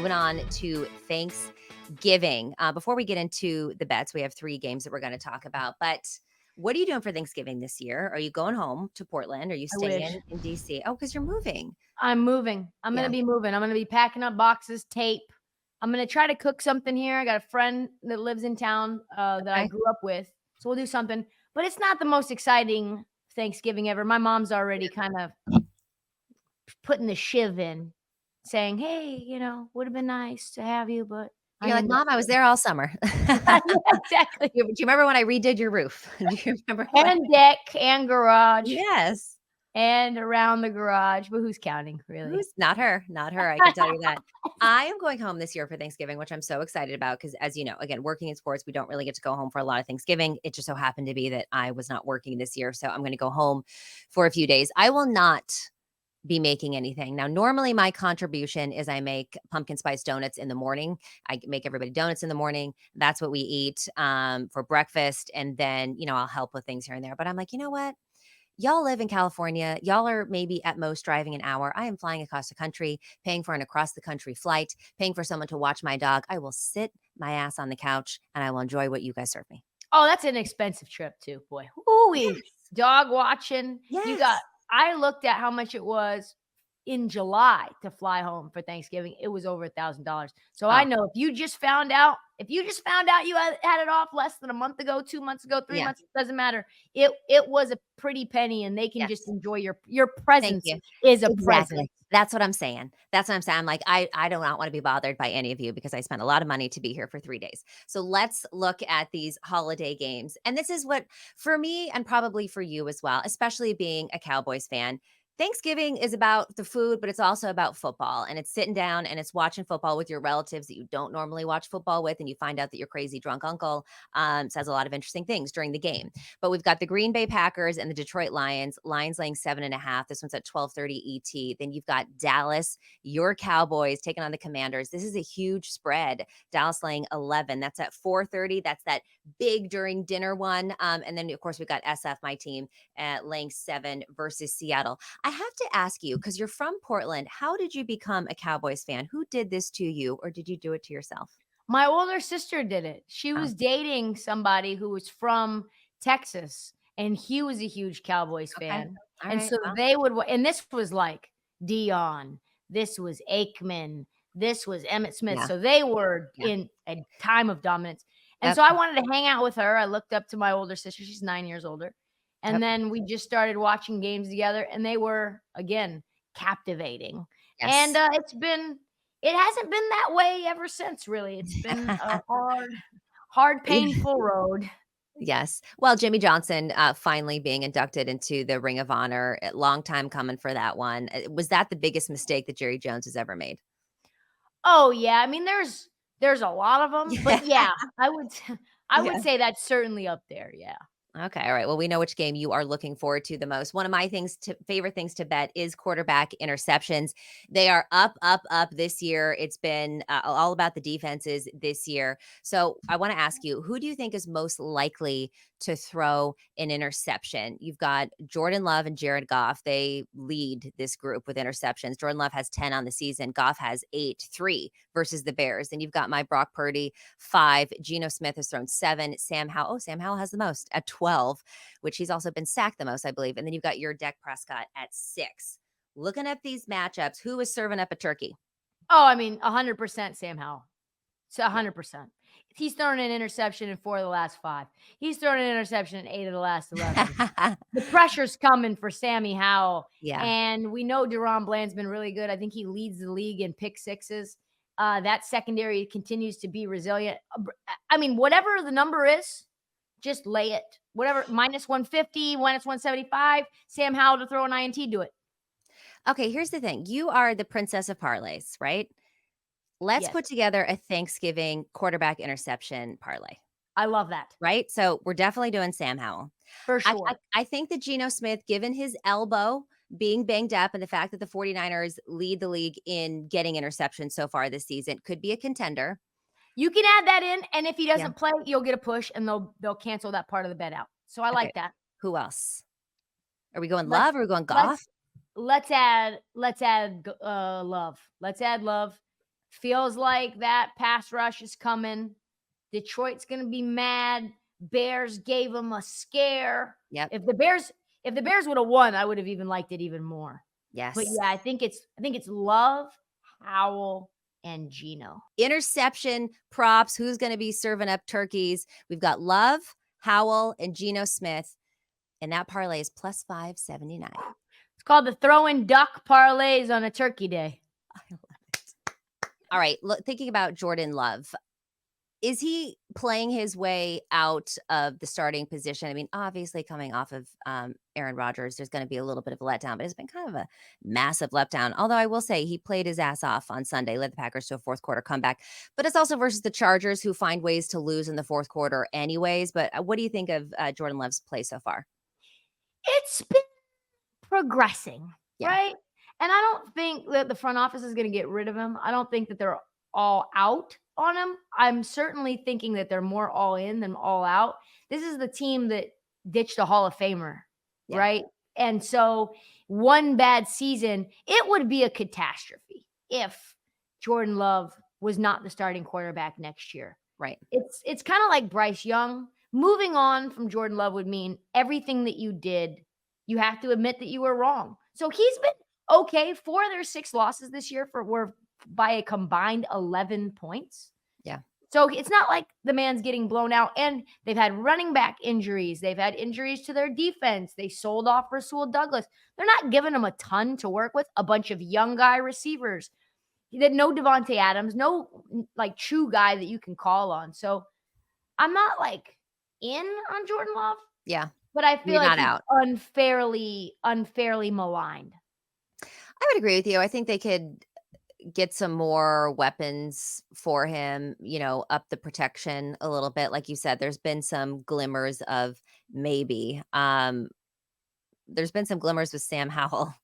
moving on to Thanksgiving. Before we get into the bets, we have 3 games that we're going to talk about. But what are you doing for Thanksgiving this year? Are you going home to Portland? Are you I wish. staying in DC? Oh, because you're moving. I'm moving. I'm Yeah. gonna be moving. I'm gonna be packing up boxes, tape. I'm gonna try to cook something here. I got a friend that lives in town that I Okay. grew up with, so we'll do something. But it's not the most exciting Thanksgiving ever. My mom's already kind of putting the shiv in, saying, "Hey, would have been nice to have you, but I You're like, ended Mom, I was there all summer. up." Yeah, exactly. Do you remember when I redid your roof? Do you remember when? And deck and garage Yes. and around the garage, but who's counting, really? Who's not her, not her, I can tell you that. I am going home this year for Thanksgiving, which I'm so excited about because as you know, again, working in sports, we don't really get to go home for a lot of Thanksgiving. It just so happened to be that I was not working this year, so I'm gonna go home for a few days. I will not be making anything. Now, normally my contribution is I make pumpkin spice donuts in the morning. I make everybody donuts in the morning. That's what we eat for breakfast. And then, I'll help with things here and there. But I'm like, you know what? Y'all live in California. Y'all are maybe at most driving an hour. I am flying across the country, paying for an across the country flight, paying for someone to watch my dog. I will sit my ass on the couch and I will enjoy what you guys serve me. Oh, that's an expensive trip too, boy. Ooh, Yes. dog watching. Yes. I looked at how much it was in July to fly home for Thanksgiving. It was over $1,000. So I Oh, know if you just found out you had it off less than a month ago, 2 months ago, 3 yeah. months, it doesn't matter. It was a pretty penny and they can just Yes. enjoy your Thank presence you. is a present. Exactly. That's what I'm saying. That's what I'm saying. I'm like, I do not want to be bothered by any of you because I spent a lot of money to be here for 3 days. So let's look at these holiday games. And this is what, for me and probably for you as well, especially being a Cowboys fan, Thanksgiving is about the food, but it's also about football. And it's sitting down and it's watching football with your relatives that you don't normally watch football with. And you find out that your crazy drunk uncle says a lot of interesting things during the game. But we've got the Green Bay Packers and the Detroit Lions. Lions laying 7.5. This one's at 12:30 ET. Then you've got Dallas, your Cowboys taking on the Commanders. This is a huge spread. Dallas laying 11. That's at 4:30. That's that big during dinner one. And then of course we've got SF, my team, laying 7 versus Seattle. I have to ask you because you're from Portland. How did you become a Cowboys fan? Who did this to you, or did you do it to yourself? My older sister did it. She Oh, was dating somebody who was from Texas, and he was a huge Cowboys okay. fan. All And right. so Well, they would and this was like Dion, this was Aikman, this was Emmett Smith. yeah. So they were Yeah. in a time of dominance. And Yep. so I wanted to hang out with her. I looked up to my older sister. She's 9 years older. And Yep. then we just started watching games together, and they were, again, captivating. And Yes. it hasn't been that way ever since, really. It's been a hard, painful road. Yes. Well, Jimmy Johnson finally being inducted into the Ring of Honor. A long time coming for that one. Was that the biggest mistake that Jerry Jones has ever made? Oh, yeah. I mean, there's a lot of them, Yeah. but yeah, I would Yeah. say that's certainly up there, yeah. Okay. All right. Well, we know which game you are looking forward to the most. One of my favorite things to bet is quarterback interceptions. They are up, up, up this year. It's been all about the defenses this year. So I want to ask you, who do you think is most likely to throw an interception? You've got Jordan Love and Jared Goff. They lead this group with interceptions. Jordan Love has 10 on the season. Goff has 8, 3 versus the Bears. Then you've got my Brock Purdy, 5. Geno Smith has thrown 7. Sam Howell. Oh, Sam Howell has the most at 12, which he's also been sacked the most, I believe. And then you've got your Dak Prescott at 6. Looking at these matchups, who is serving up a turkey? Oh, I mean, 100% Sam Howell. It's Yeah. 100%. He's thrown an interception in 4 of the last 5. He's thrown an interception in 8 of the last 11. The pressure's coming for Sammy Howell, Yeah. and we know Deron Bland's been really good. I think he leads the league in pick sixes. That secondary continues to be resilient. I mean, whatever the number is, just lay it. Whatever, minus 150, minus 175, Sam Howell to throw an INT, do it. Okay, here's the thing. You are the princess of parlays, right? Let's Yes, put together a Thanksgiving quarterback interception parlay, I love that right? So we're definitely doing Sam Howell. for I, I, sure. I think that Geno Smith, given his elbow being banged up and the fact that the 49ers lead the league in getting interceptions so far this season, could be a contender. You can add that in, and if he Yeah. doesn't play, you'll get a push, and they'll cancel that part of the bet out. So I Okay. like that. Who else? Are we going Let's Love or are we going Goff? let's let's add Love. Let's add Love. Feels like that pass rush is coming. Detroit's going to be mad. Bears gave them a scare. Yep. If the Bears would have won, I would have even liked it even more. But Yes. yeah, I think it's Love, Howell, and Geno. Interception props. Who's going to be serving up turkeys? We've got Love, Howell, and Geno Smith. And that parlay is plus 579. It's called the throwing duck parlays on a turkey day. I love it. All right. Look, thinking about Jordan Love, is he playing his way out of the starting position? I mean, obviously, coming off of Aaron Rodgers, there's going to be a little bit of a letdown, but it's been kind of a massive letdown. Although I will say he played his ass off on Sunday, led the Packers to a fourth quarter comeback. But it's also versus the Chargers, who find ways to lose in the fourth quarter, anyways. But what do you think of Jordan Love's play so far? It's been progressing, Yeah. right? And I don't think that the front office is going to get rid of him. I don't think that they're all out on him. I'm certainly thinking that they're more all in than all out. This is the team that ditched a Hall of Famer, Yeah. right? And so one bad season, it would be a catastrophe if Jordan Love was not the starting quarterback next year. Right. It's kind of like Bryce Young. Moving on from Jordan Love would mean everything that you did, you have to admit that you were wrong. So he's been okay. 4 of their 6 losses this year were by a combined 11 points. Yeah. So it's not like the man's getting blown out. And they've had running back injuries. They've had injuries to their defense. They sold off Rasul Douglas. They're not giving them a ton to work with. A bunch of young guy receivers. No Devontae Adams, no like true guy that you can call on. So I'm not like in on Jordan Love. Yeah. But I feel You're like not he's out. unfairly maligned. I would agree with you. I think they could get some more weapons for him, up the protection a little bit. Like you said, there's been some glimmers of maybe. There's been some glimmers with Sam Howell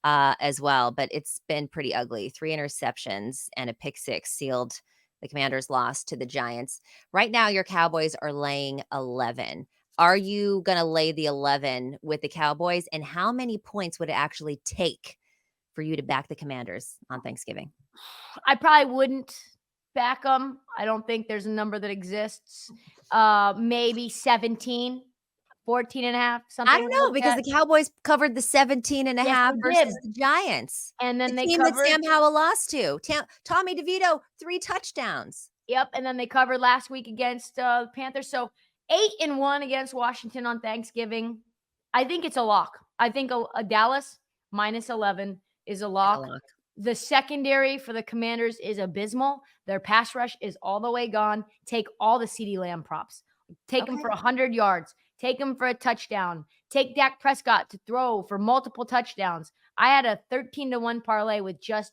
as well, but it's been pretty ugly. 3 interceptions and a pick six sealed the Commanders' loss to the Giants. Right now, your Cowboys are laying 11. Are you going to lay the 11 with the Cowboys? And how many points would it actually take for you to back the Commanders on Thanksgiving? I probably wouldn't back them. I don't think there's a number that exists. Maybe 17, 14 and a half, something. I don't know, like because that. the Cowboys covered the 17 and a Yes, half they did. versus the Giants. And then The they team that covered. Sam Howell lost to. Tommy DeVito, 3 touchdowns. Yep. And then they covered last week against the Panthers. So 8-1 against Washington on Thanksgiving. I think it's a lock. I think a Dallas minus 11 is a lock. The secondary for the Commanders is abysmal. Their pass rush is all the way gone. Take all the CeeDee Lamb props. Take him for 100 yards. Take him for a touchdown. Take Dak Prescott to throw for multiple touchdowns. I had a 13-1 parlay with just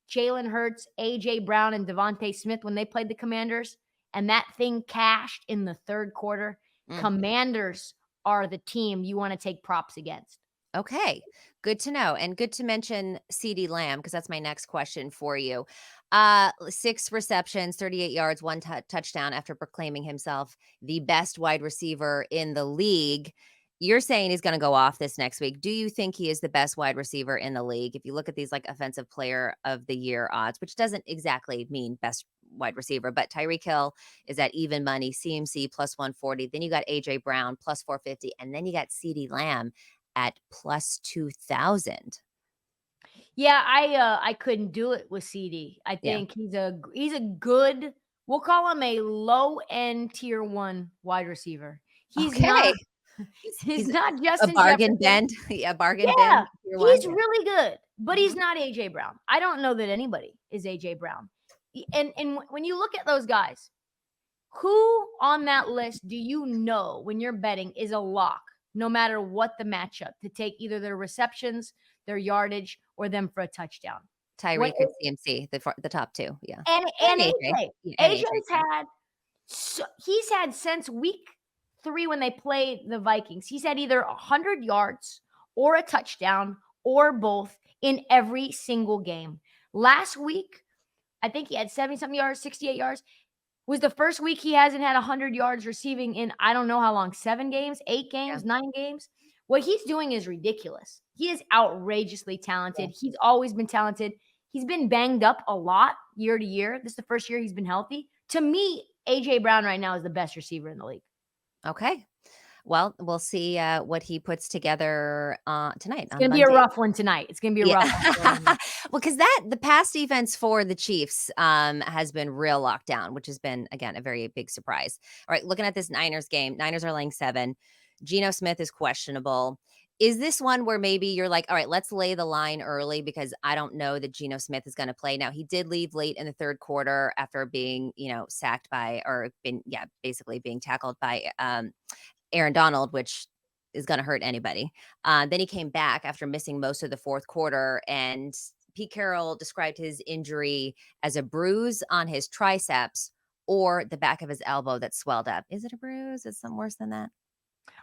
Jalen Hurts, A.J. Brown, and Devontae Smith when they played the Commanders, and that thing cashed in the third quarter. Commanders are the team you want to take props against. Okay, good to know, and good to mention CeeDee Lamb, because that's my next question for you. 6 receptions, 38 yards, 1 touchdown after proclaiming himself the best wide receiver in the league. You're saying he's going to go off this next week. Do you think he is the best wide receiver in the league? If you look at these like offensive player of the year odds, which doesn't exactly mean best wide receiver, but Tyreek Hill is at even money, CMC plus 140. Then you got AJ Brown plus 450, and then you got CeeDee Lamb at plus 2,000. Yeah, I couldn't do it with CD. I think he's a good, we'll call him a low end tier 1 wide receiver. He's not just a bargain bend. Yeah, bargain bend. Yeah, he's really good, but he's not AJ Brown. I don't know that anybody is AJ Brown. And when you look at those guys, who on that list do you know when you're betting is a lock, no matter what the matchup, to take either their receptions, their yardage, or them for a touchdown? Tyreek and CMC, the top 2, yeah. And AJ. He's had since week 3 when they played the Vikings, he's had either 100 yards or a touchdown or both in every single game. Last week, I think he had 70-something yards, 68 yards. Was the first week he hasn't had 100 yards receiving in I don't know how long, 7 games, 8 games, 9 games. What he's doing is ridiculous. He is outrageously talented. He's always been talented. He's been banged up a lot year to year. This is the first year he's been healthy. To me, AJ Brown right now is the best receiver in the league. Okay. Well, we'll see what he puts together tonight It's on going to be a Monday. rough one tonight. It's going to be a Yeah. rough one. Well, because the pass defense for the Chiefs has been real locked down, which has been, again, a very big surprise. All right, looking at this Niners game, Niners are laying 7. Geno Smith is questionable. Is this one where maybe you're like, all right, let's lay the line early because I don't know that Geno Smith is going to play. Now, he did leave late in the third quarter after being, sacked by or basically being tackled by Aaron Donald, which is going to hurt anybody. Then he came back after missing most of the fourth quarter, and Pete Carroll described his injury as a bruise on his triceps or the back of his elbow that swelled up. Is it a bruise? Is it something worse than that?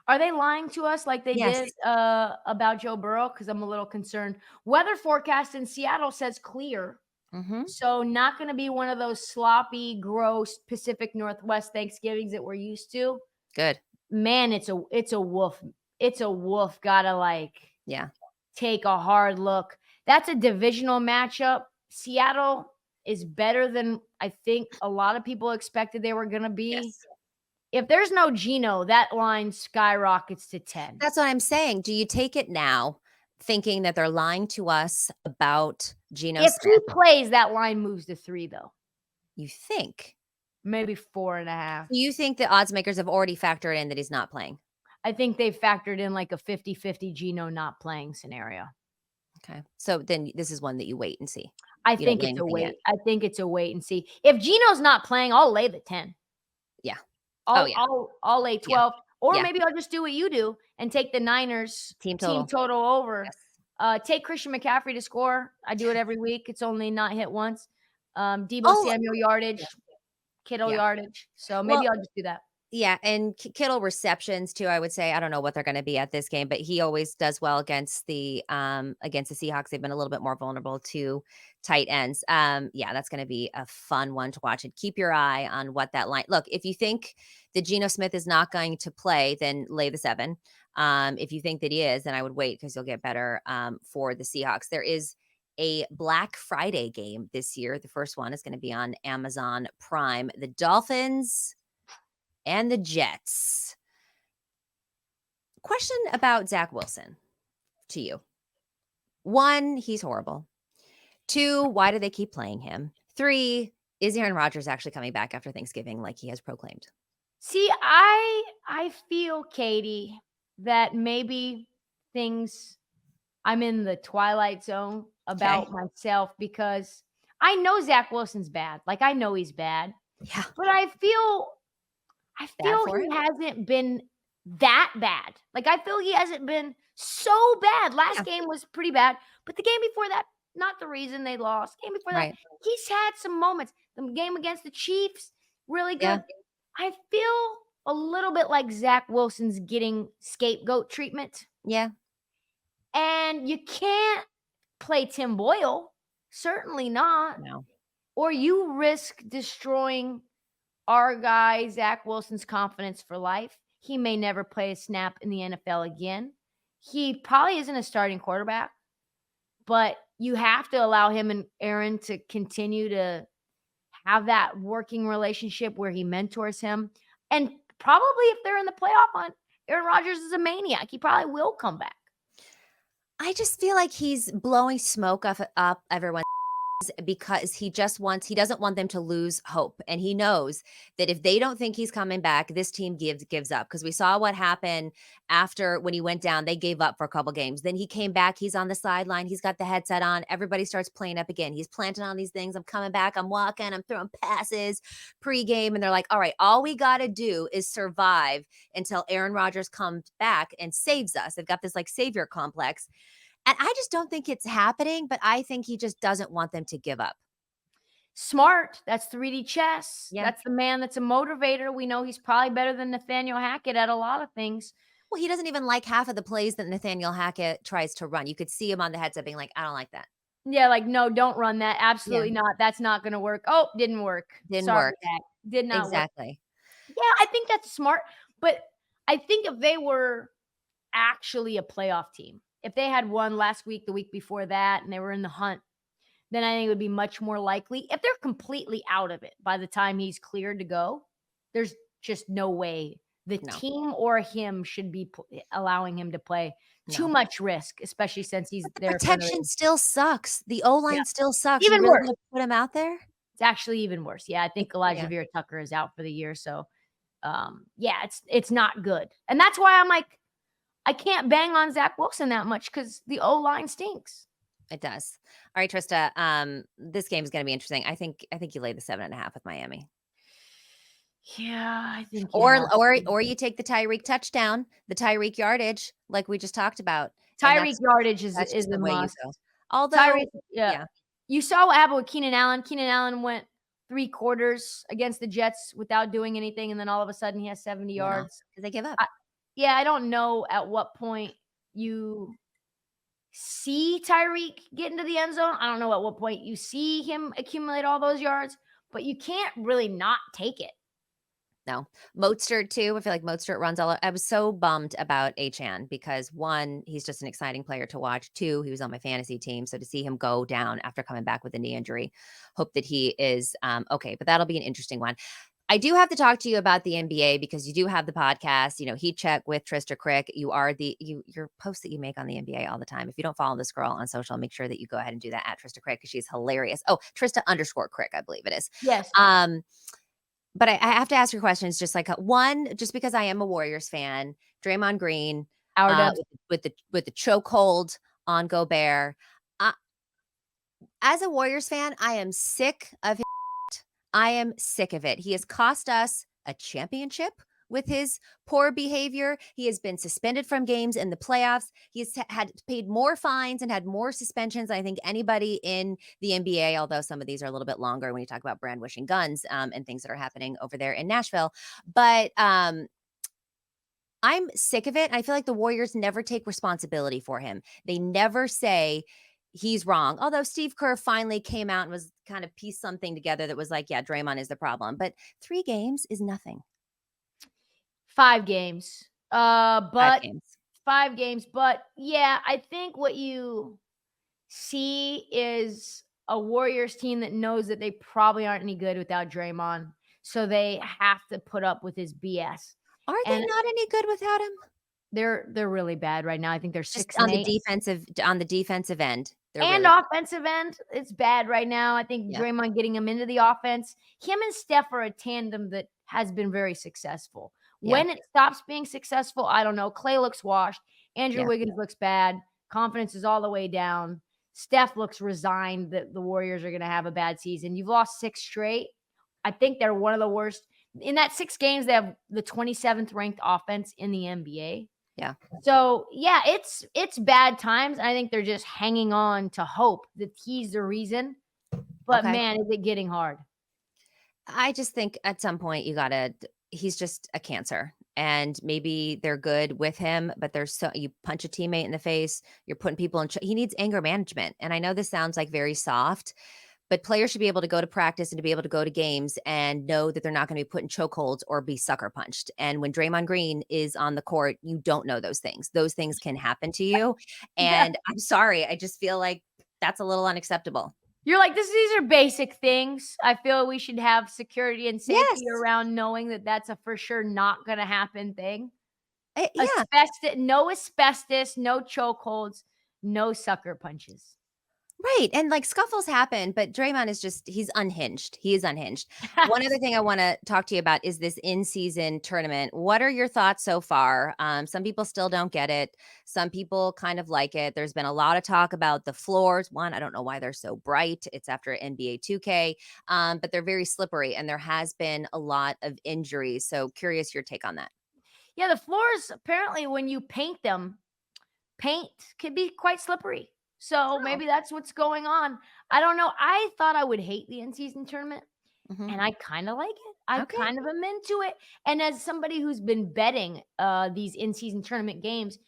Are they lying to us like they Yes. did about Joe Burrow? Because I'm a little concerned. Weather forecast in Seattle says clear. Mm-hmm. So not going to be one of those sloppy, gross Pacific Northwest Thanksgivings that we're used to. Good. Man, it's a wolf. It's a wolf. Gotta Yeah. take a hard look. That's a divisional matchup. Seattle is better than I think a lot of people expected they were going to be. Yes. If there's no Geno, that line skyrockets to 10. That's what I'm saying. Do you take it now thinking that they're lying to us about Geno If Smith? he plays, that line moves to 3, though. You think? Maybe 4.5. Do you think the odds makers have already factored in that he's not playing? I think they've factored in like a 50-50 Geno not playing scenario. Okay. So then this is one that you wait and see. I You don't think lay it's a anything wait. yet. I think it's a wait and see. If Geno's not playing, I'll lay the 10. Yeah. I'll Oh, yeah. I'll lay 12. Or Yeah. maybe I'll just do what you do and take the Niners Team team total. total over. Yes. Take Christian McCaffrey to score. I do it every week. It's only not hit once. Debo Oh, Samuel yardage, Kittle Yeah. yardage. So Well, maybe I'll just do that. yeah, and Kittle receptions too, I would say. I don't know what they're gonna be at this game, but he always does well against the Seahawks. They've been a little bit more vulnerable to tight ends. Yeah, that's gonna be a fun one to watch, and keep your eye on what that line. Look, if you think that Geno Smith is not going to play, then lay the 7. If you think that he is, then I would wait because you'll get better for the Seahawks. There is a Black Friday game this year. The first one is going to be on Amazon Prime. The Dolphins and the Jets. Question about Zach Wilson to you. 1, he's horrible. 2, why do they keep playing him? 3, is Aaron Rodgers actually coming back after Thanksgiving like he has proclaimed? See, I feel, Katie, that maybe I'm in the twilight zone about myself because I know Zach Wilson's bad. Like I know he's bad. Yeah. But I feel for he him? hasn't been that bad. Like I feel he hasn't been so bad. Last game was pretty bad, but the game before that, not the reason they lost. Game before that, he's had some moments. The game against the Chiefs, really good. Yeah. I feel a little bit like Zach Wilson's getting scapegoat treatment. Yeah. And you can't play Tim Boyle. Certainly not. No. Or you risk destroying our guy, Zach Wilson's confidence for life. He may never play a snap in the NFL again. He probably isn't a starting quarterback, but you have to allow him and Aaron to continue to have that working relationship where he mentors him. And probably if they're in the playoff hunt, Aaron Rodgers is a maniac. He probably will come back. I just feel like he's blowing smoke up everyone's because he doesn't want them to lose hope. And he knows that if they don't think he's coming back, this team gives up. Because we saw what happened after when he went down, they gave up for a couple games. Then he came back, he's on the sideline, he's got the headset on, everybody starts playing up again. He's planting on these things. I'm coming back, I'm walking, I'm throwing passes pregame. And they're like, all right, all we got to do is survive until Aaron Rodgers comes back and saves us. They've got this like savior complex. And I just don't think it's happening, but I think he just doesn't want them to give up. Smart. That's 3D chess. Yeah. That's the man that's a motivator. We know he's probably better than Nathaniel Hackett at a lot of things. Well, he doesn't even like half of the plays that Nathaniel Hackett tries to run. You could see him on the headset being like, I don't like that. Yeah, like, no, don't run that. Absolutely not. That's not going to work. Oh, didn't work. Didn't work. Did not work. Exactly. Yeah, I think that's smart. But I think if they were actually a playoff team, if they had won last week, the week before that, and they were in the hunt, then I think it would be much more likely. If they're completely out of it by the time he's cleared to go, there's just no way the No, team or him should be allowing him to play. Too no. much risk, especially since he's But the there for another. protection still sucks. The Yeah, O-line still sucks. You even really worse. gonna put him out there? It's actually even worse. Yeah, I think Elijah Yeah. Vera Tucker is out for the year. So, yeah, it's not good, and that's why I'm like, I can't bang on Zach Wilson that much because the O line stinks. It does. All right, Trista, this game is gonna be interesting. I think you lay the 7.5 with Miami. Yeah, I think you Or have or to. or you take the Tyreek touchdown, the Tyreek yardage, like we just talked about, and Tyreek yardage is that's is just a the way you must. go. Although Tyreek, yeah. yeah, You saw what happened with Keenan Allen. Keenan Allen went 3 quarters against the Jets without doing anything, and then all of a sudden he has 70 went off yards. because they give up. I Yeah, I don't know at what point you see Tyreek get into the end zone. I don't know at what point you see him accumulate all those yards, but you can't really not take it. No. Mostert too, I feel like Mostert runs all I was so bummed about Achane because 1, he's just an exciting player to watch. 2, he was on my fantasy team, so to see him go down after coming back with a knee injury, hope that he is, okay, but that'll be an interesting one. I do have to talk to you about the NBA because you do have the podcast, Heat Check with Trysta Krick. You are your posts that you make on the NBA all the time. If you don't follow this girl on social, make sure that you go ahead and do that at Trysta Krick because she's hilarious. Oh, Trysta_Krick, I believe it is. Yes. But I have to ask your questions just like, 1, just because I am a Warriors fan, Draymond Green, Howard up. with the chokehold on Gobert. Uh, as a Warriors fan, I am sick of his I am sick of it. He has cost us a championship with his poor behavior. He has been suspended from games in the playoffs. He has had paid more fines and had more suspensions than I think anybody in the NBA, although some of these are a little bit longer when you talk about brandwashing guns and things that are happening over there in Nashville. But I'm sick of it. I feel like the Warriors never take responsibility for him. They never say he's wrong. Although Steve Kerr finally came out and was kind of pieced something together that was like, yeah, Draymond is the problem. But 3 games is nothing. 5 games. 5 But games. 5 games. But yeah, I think what you see is a Warriors team that knows that they probably aren't any good without Draymond. So they have to put up with his BS. Are they And not any good without him? they're really bad right now. I think they're Just 6 and 8. on the defensive end, they're And really offensive end, it's bad right now. I think yeah, Draymond getting him into the offense. Him and Steph are a tandem that has been very successful. yeah, When it stops being successful, I don't know. Clay looks washed. Andrew yeah. Wiggins looks bad. Confidence is all the way down. Steph looks resigned that the Warriors are going to have a bad season. You've lost 6 straight. I think they're one of the worst. In that 6 games, they have the 27th ranked offense in the NBA. Yeah. So, yeah, it's bad times. I think they're just hanging on to hope that he's the reason. But Okay. man, is it getting hard. I just think at some point he's just a cancer. And maybe they're good with him, but you punch a teammate in the face, you're putting people he needs anger management. And I know this sounds like very soft, but players should be able to go to practice and to be able to go to games and know that they're not going to be put in chokeholds or be sucker punched. And when Draymond Green is on the court, you don't know those things. Those things can happen to you. Yeah. And I'm sorry, I just feel like that's a little unacceptable. You're like, these are basic things. I feel we should have security and safety Yes. around knowing that that's a for sure not going to happen thing. Yeah. No asbestos, no chokeholds, no sucker punches. Right, and, like, scuffles happen, but Draymond is he's unhinged. He is unhinged. One other thing I wanna talk to you about is this in-season tournament. What are your thoughts so far? Some people still don't get it. Some people kind of like it. There's been a lot of talk about the floors. One, I don't know why they're so bright. It's after NBA 2K, but they're very slippery, and there has been a lot of injuries, so curious your take on that. Yeah, the floors, apparently, when you paint them, paint can be quite slippery. So Oh, maybe that's what's going on. I don't know. I thought I would hate the in-season tournament, mhm. and I kind of like it. I Okay. kind of am into it. And as somebody who's been betting these in-season tournament games,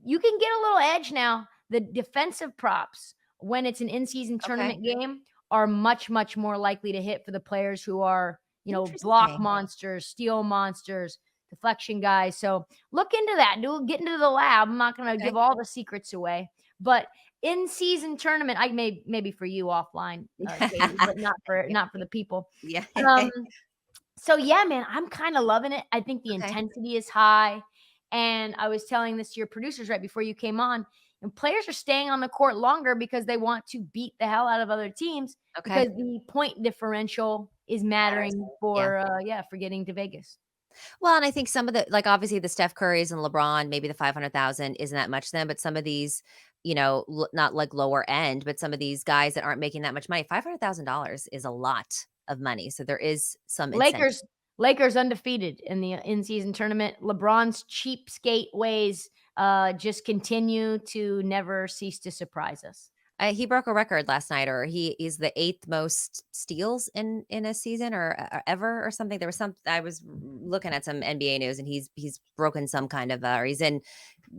you can get a little edge now. The defensive props when it's an in-season Okay. tournament game are much, much more likely to hit for the players who are, block Interesting. monsters, steal monsters, deflection guys. So look into that. Get into the lab. I'm not going to Okay. give all the secrets away, but in-season tournament, I maybe for you offline, Katie, but not for the people. Yeah. Um, so yeah, man, I'm kinda loving it. I think the Okay. intensity is high, and I was telling this to your producers right before you came on, and players are staying on the court longer because they want to beat the hell out of other teams Okay. because the point differential is Matters. mattering Yeah. for, for getting to Vegas. Well, and I think some of the like, obviously, the Steph Currys and LeBron, maybe the 500,000 isn't that much to them, but some of these, not like lower end, but some of these guys that aren't making that much money, $500,000 is a lot of money. So there is some incentive. Lakers undefeated in the in-season tournament. LeBron's cheapskate ways, just continue to never cease to surprise us. He broke a record last night, or he is the eighth most steals in a season, or ever, or something. There was some. I was looking at some NBA news, and he's broken some kind of, or he's in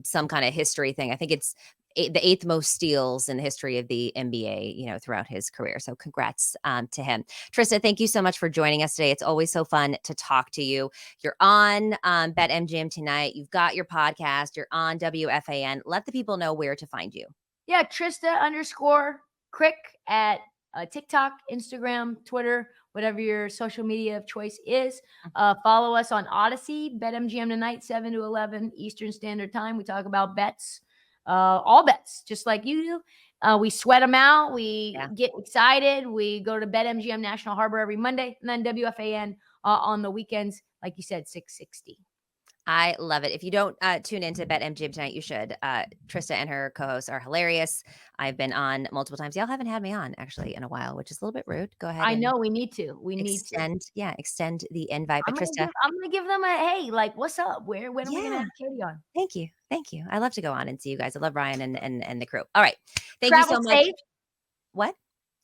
some kind of history thing. I think it's the eighth most steals in the history of the NBA, throughout his career. So congrats to him. Trysta, thank you so much for joining us today. It's always so fun to talk to you. You're on BetMGM tonight. You've got your podcast. You're on WFAN. Let the people know where to find you. Yeah, Trysta_Krick at TikTok, Instagram, Twitter, whatever your social media of choice is. Follow us on Odyssey, BetMGM tonight, 7 to 11 Eastern Standard Time. We talk about bets, all bets, just like you do. We sweat them out. We get excited. We go to BetMGM National Harbor every Monday, and then WFAN on the weekends, like you said, 660. I love it. If you don't tune into BetMGM tonight, you should. Trysta and her co-hosts are hilarious. I've been on multiple times. Y'all haven't had me on actually in a while, which is a little bit rude. Go ahead I and know we need to. We need to. extend the invite. But Trysta, I'm gonna give them a hey, like, what's up? When are we gonna yeah, have Katie on? thank you, thank you. I love to go on and see you guys. I love Ryan and the crew. All right, thank you Travel so much. safe. What?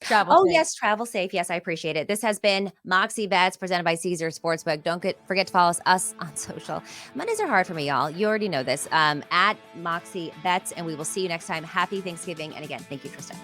Travel Oh, safe. yes, travel safe. Yes, I appreciate it. This has been Moxie Bets presented by Caesar Sportsbook. Don't forget to follow us on social. Mondays are hard for me, y'all. You already know this. At Moxie Bets, and we will see you next time. Happy Thanksgiving. And again, thank you, Trysta.